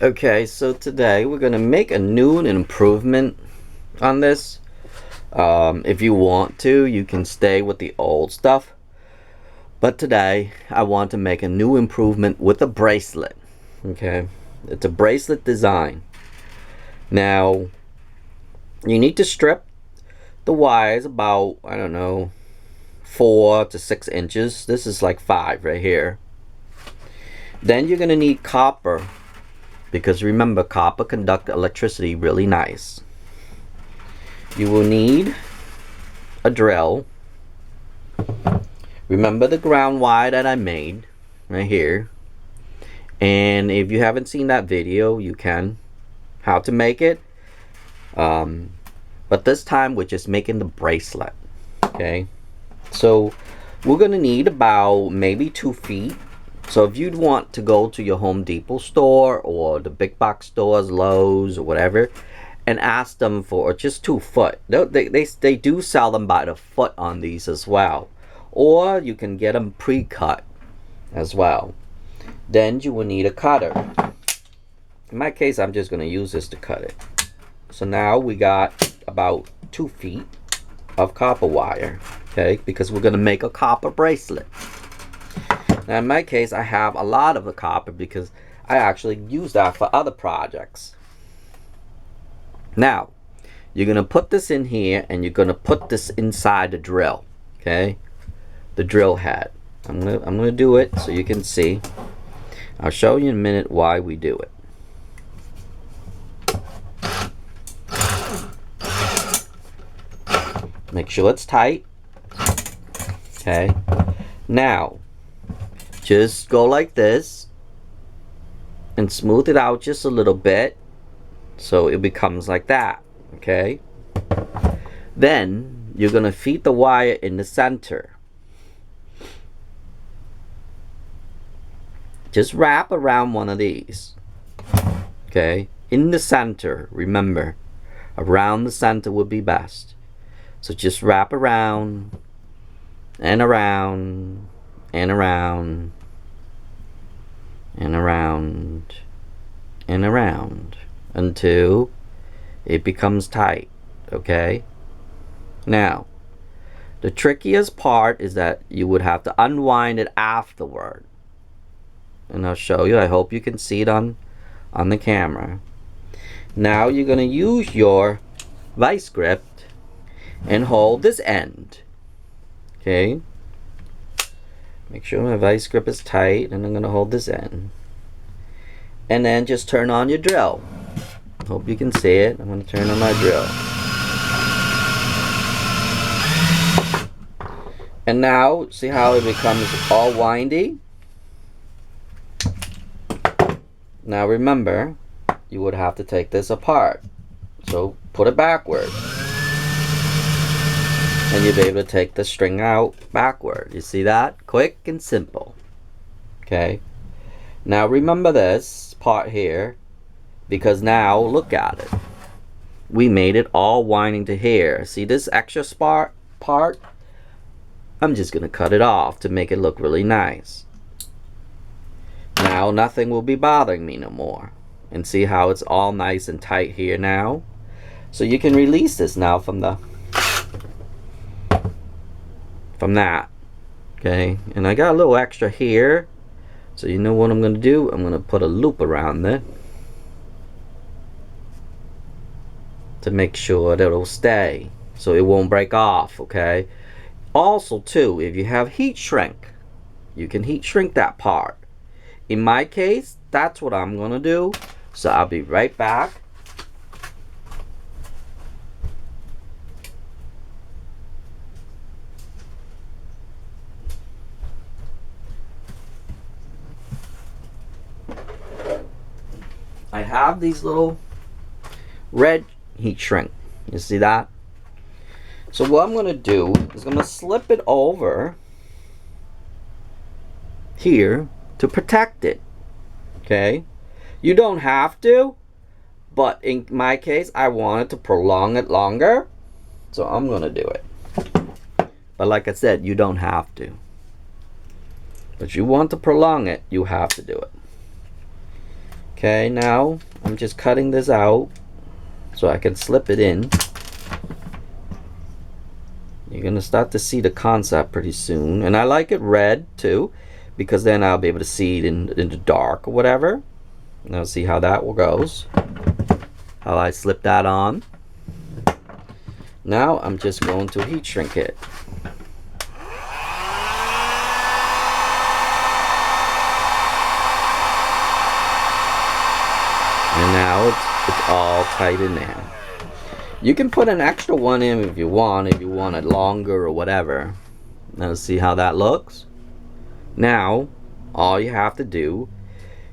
Okay, so today we're gonna make a new improvement on this. If you want to, you can stay with the old stuff. But today I want to make a new improvement with a bracelet. Okay, it's a bracelet design. Now, you need to strip the wires about, I don't know, 4 to 6 inches. This is like 5 right here. Then you're gonna need copper, because remember, copper conducts electricity really nice. You will need a drill. Remember the ground wire that I made right here. And if you haven't seen that video, you can. How to make it. But this time we're just making the bracelet. Okay. So we're going to need about maybe 2 feet. So if you'd want to go to your Home Depot store or the big box stores, Lowe's or whatever, and ask them for just 2 foot. They do sell them by the foot on these as well. Or you can get them pre-cut as well. Then you will need a cutter. In my case, I'm just going to use this to cut it. So now we got about 2 feet of copper wire. Okay, because we're going to make a copper bracelet. Now in my case, I have a lot of the copper because I actually use that for other projects. Now, you're going to put this in here and you're going to put this inside the drill. Okay, the drill head. I'm gonna do it so you can see. I'll show you in a minute why we do it. Make sure it's tight. Okay, now just go like this and smooth it out just a little bit so it becomes like that. Okay, then you're gonna feed the wire in the center. Just wrap around one of these. Okay, in the center. Remember, around the center would be best. So just wrap around and around and around and around and around until it becomes tight. Okay, now the trickiest part is that you would have to unwind it afterward, and I'll show you. I hope you can see it on the camera. Now you're going to use your vice grip and hold this end. Okay, make sure my vice grip is tight, and I'm going to hold this end. And then just turn on your drill. Hope you can see it. I'm going to turn on my drill. And now, see how it becomes all windy? Now remember, you would have to take this apart. So put it backward. And you'll be able to take the string out backward. You see that? Quick and simple. Okay. Now remember this part here, because now look at it. We made it all winding to here. See this extra part? I'm just going to cut it off to make it look really nice. Now nothing will be bothering me no more. And see how it's all nice and tight here now? So you can release this now from that. Okay, and I got a little extra here. So you know what I'm going to do? I'm going to put a loop around it to make sure that it'll stay, so it won't break off. Okay, also too, if you have heat shrink, you can heat shrink that part. In my case, that's what I'm gonna do. So I'll be right back. I have these little red heat shrink. You see that? So what I'm gonna do is I'm gonna slip it over here to protect it. Okay, you don't have to, but in my case I wanted to prolong it longer, so I'm gonna do it. But like I said, you don't have to, but you want to prolong it, you have to do it. Okay, now I'm just cutting this out so I can slip it in. You're gonna start to see the concept pretty soon, and I like it red too, because then I'll be able to see it in the dark or whatever. Now see how that goes. How I slip that on. Now I'm just going to heat shrink it. And now it's all tight in there. You can put an extra one in if you want it longer or whatever. Now see how that looks. Now all you have to do,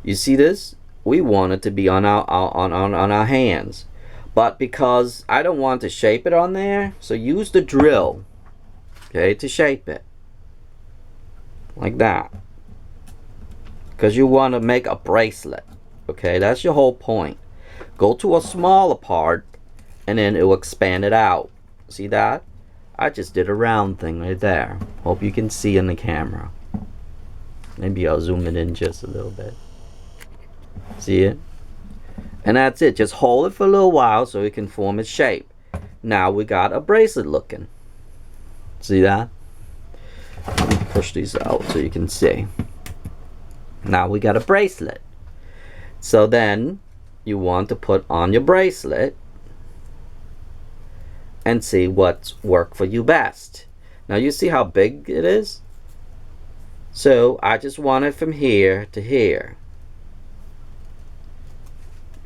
you see this? We want it to be on our hands, but because I don't want to shape it on there, so use the drill, okay, to shape it like that, because you want to make a bracelet. Okay, that's your whole point. Go to a smaller part and then it will expand it out. See that? I just did a round thing right there. Hope you can see in the camera. Maybe I'll zoom it in just a little bit. See it? And that's it. Just hold it for a little while so it can form its shape. Now we got a bracelet looking. See that? Let me push these out so you can see. Now we got a bracelet. So then you want to put on your bracelet and see what's worked for you best. Now you see how big it is? So I just want it from here to here.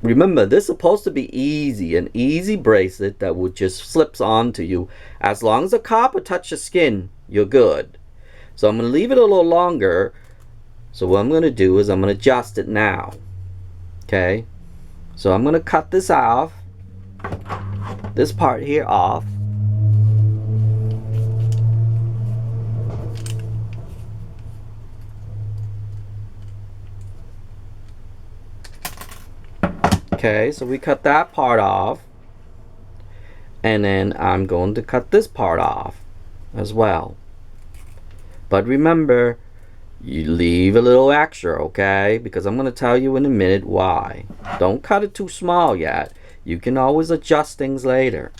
Remember, this is supposed to be easy, an easy bracelet that would just slips onto you. As long as the copper touches the skin, you're good. So I'm going to leave it a little longer. So what I'm going to do is I'm going to adjust it now. Okay, so I'm going to cut this off, this part here off. Okay, so we cut that part off, and then I'm going to cut this part off as well. But remember, you leave a little extra, okay? Because I'm going to tell you in a minute why. Don't cut it too small yet. You can always adjust things later.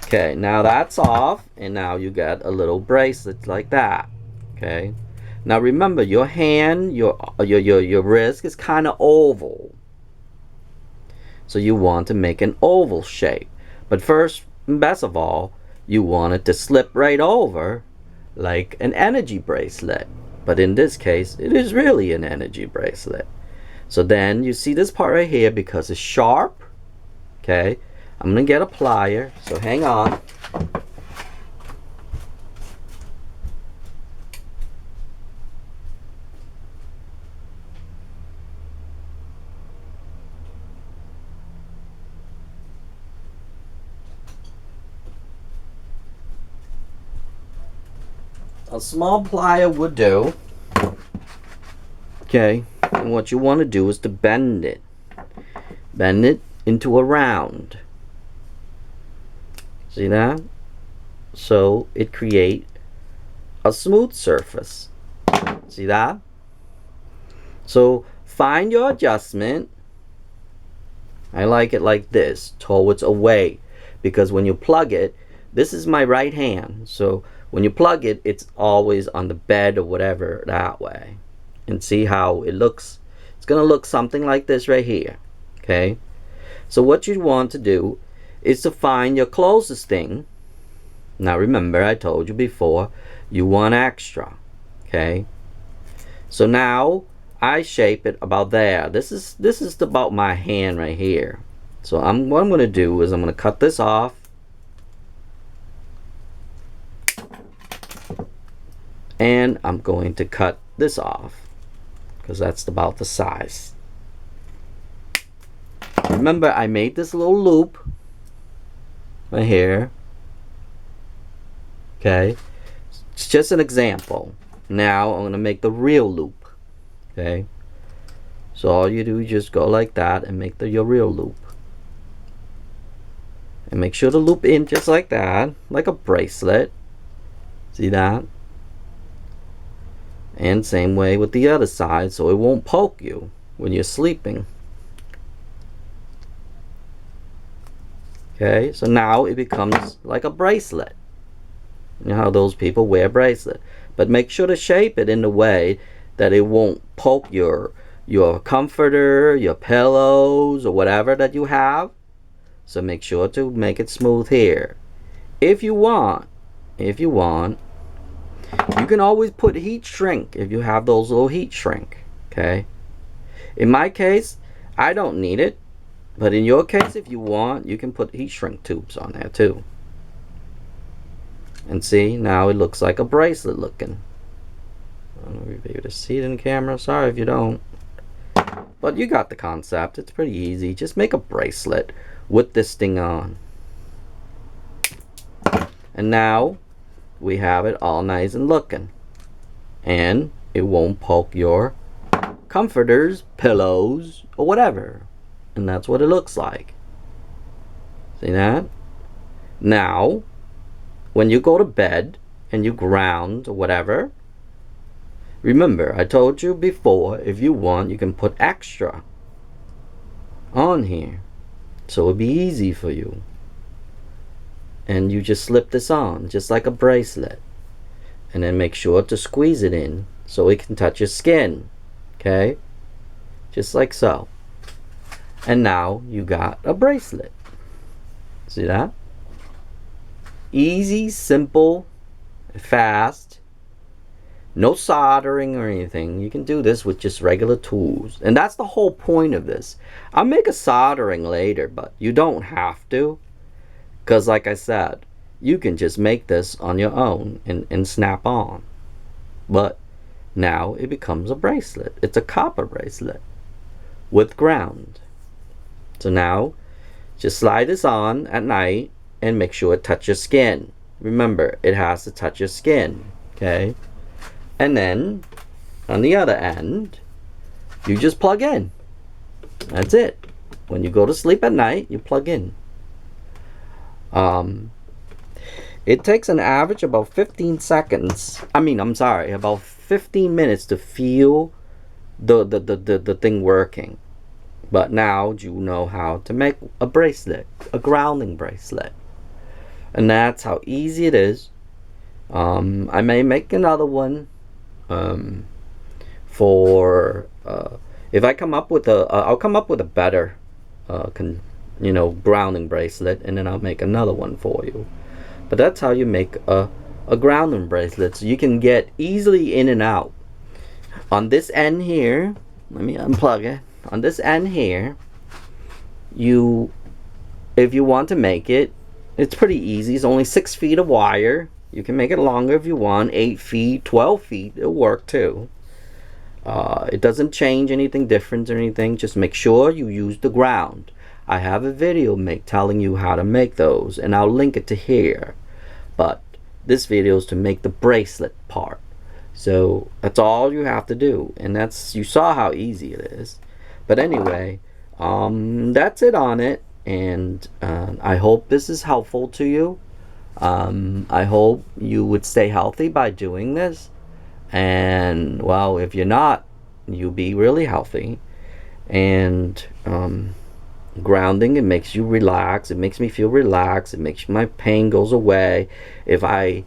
Okay, now that's off, and now you get a little bracelet like that. Okay. Now remember, your hand, your wrist is kind of oval. So you want to make an oval shape. But first, and best of all, you want it to slip right over like an energy bracelet. But in this case, it is really an energy bracelet. So then you see this part right here, because it's sharp. Okay, I'm gonna get a plier, so hang on. A small plier would do. Okay, and what you want to do is to bend it. Bend it into a round. See that? So it create a smooth surface. See that? So find your adjustment. I like it like this, towards away, because when you plug it, this is my right hand, so when you plug it, it's always on the bed or whatever that way. And see how it looks? It's gonna look something like this right here. Okay, so what you want to do is to find your closest thing. Now remember, I told you before, you want extra. Okay, so now I shape it about there. This is about my hand right here. So what I'm going to do is I'm going to cut this off, and I'm going to cut this off because that's about the size. Remember, I made this little loop right here. Okay, it's just an example. Now I'm going to make the real loop. Okay, so all you do is just go like that and make your real loop, and make sure to loop in just like that, like a bracelet. See that? And same way with the other side, so it won't poke you. when you're sleeping. Okay, so now it becomes like a bracelet. You know how those people wear bracelet, but make sure to shape it in a way that it won't poke your comforter, your pillows, or whatever that you have. So make sure to make it smooth here. If you want, you can always put heat shrink if you have those little heat shrink. Okay. In my case, I don't need it, but in your case, if you want, you can put heat shrink tubes on there too. And see, now it looks like a bracelet looking. I don't know if you'll be able to see it in the camera. Sorry if you don't. But you got the concept. It's pretty easy. Just make a bracelet with this thing on. And now we have it all nice and looking. And it won't poke your comforters, pillows, or whatever. And that's what it looks like. See that? Now, when you go to bed and you ground or whatever, remember, I told you before, if you want, you can put extra on here. So it'll be easy for you. And you just slip this on, just like a bracelet. And then make sure to squeeze it in so it can touch your skin. Okay? Just like so. And now you got a bracelet. See that? Easy, simple, fast. No soldering or anything. You can do this with just regular tools. And that's the whole point of this. I'll make a soldering later, but you don't have to. Because like I said, you can just make this on your own and snap on. But now it becomes a bracelet. It's a copper bracelet with ground. So now, just slide this on at night and make sure it touches your skin. Remember, it has to touch your skin, okay? And then, on the other end, you just plug in. That's it. When you go to sleep at night, you plug in. It takes an average about 15 seconds. About 15 minutes to feel the thing working. But now you know how to make a bracelet, a grounding bracelet. And that's how easy it is. I may make another one if I come up with I'll come up with a better grounding bracelet, and then I'll make another one for you. But that's how you make a grounding bracelet, so you can get easily in and out. On this end here, let me unplug it. On this end here, if you want to make it, it's pretty easy. It's only 6 feet of wire. You can make it longer if you want, 8 feet, 12 feet, it'll work too. It doesn't change anything different or anything. Just make sure you use the ground. I have a video telling you how to make those, and I'll link it to here. But this video is to make the bracelet part. So that's all you have to do, and you saw how easy it is. But anyway, that's it on it, and I hope this is helpful to you. I hope you would stay healthy by doing this, and well, if you're not, you'll be really healthy. And grounding, it makes you relax. It makes me feel relaxed. It makes my pain goes away. If I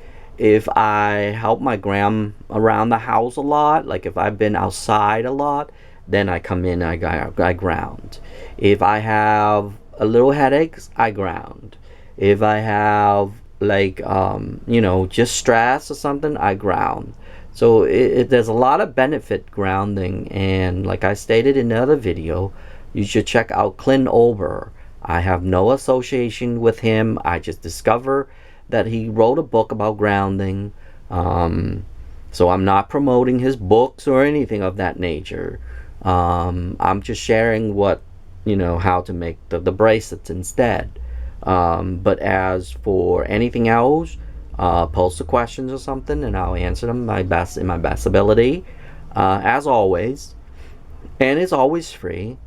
help my gram around the house a lot, like if I've been outside a lot, then I come in, I ground. If I have a little headaches, I ground. If I have just stress or something, I ground. So there's a lot of benefit grounding, and like I stated in another video, you should check out Clint Ober. I have no association with him. I just discovered that he wrote a book about grounding. So I'm not promoting his books or anything of that nature. I'm just sharing how to make the bracelets instead. But as for anything else, post the questions or something, and I'll answer them in my best ability, as always. And it's always free.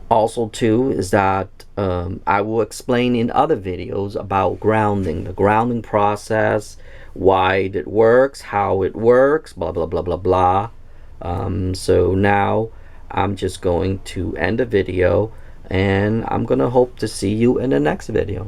Also too is that I will explain in other videos about grounding, the grounding process, why it works, how it works, blah blah blah blah blah. So now I'm just going to end the video, and I'm gonna hope to see you in the next video.